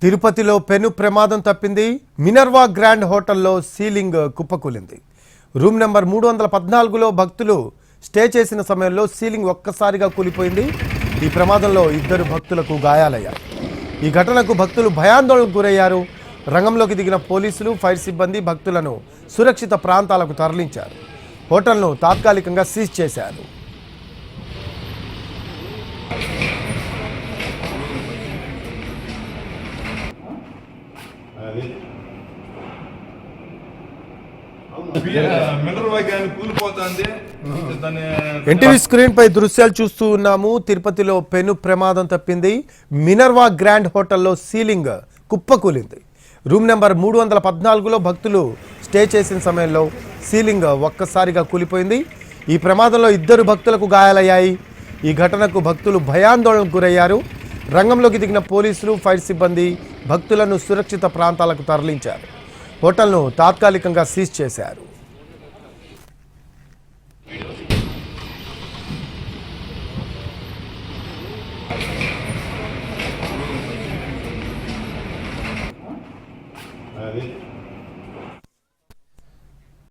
తిరుపతిలో పెను ప్రమాదం తప్పింది. మినర్వా గ్రాండ్ హోటల్లో సీలింగ్ కుప్పకూలింది. రూమ్ నెంబర్ 314లో భక్తులు స్టే చేసిన సమయంలో సీలింగ్ ఒక్కసారిగా కూలిపోయింది. ఈ ప్రమాదంలో 2 భక్తులకు గాయాలయ్యాయి. ఈ ఘటనకు భక్తులు భయాందోళనకు గురయ్యారు. రంగంలోకి దిగిన పోలీసులు, ఫైర్ సిబ్బంది భక్తులను సురక్షిత ప్రాంతాలకు తరలించారు. హోటల్ను తాత్కాలికంగా సీజ్ చేశారు. ఎన్టీవీ స్క్రీన్ పై దృశ్యాలు చూస్తూ ఉన్నాము. తిరుపతిలో పెను ప్రమాదం తప్పింది. మినర్వా గ్రాండ్ హోటల్లో సీలింగ్ కుప్పకూలింది. రూమ్ నెంబర్ 314లో భక్తులు స్టే చేసిన సమయంలో సీలింగ్ ఒక్కసారిగా కూలిపోయింది. ఈ ప్రమాదంలో 2 భక్తులకు గాయాలయ్యాయి. ఈ ఘటనకు భక్తులు భయాందోళనకు గురయ్యారు. రంగంలోకి దిగిన పోలీసులు, ఫైర్ సిబ్బంది భక్తులను సురక్షిత ప్రాంతాలకు తరలించారు. హోటల్ను తాత్కాలికంగా సీజ్ చేశారు. అది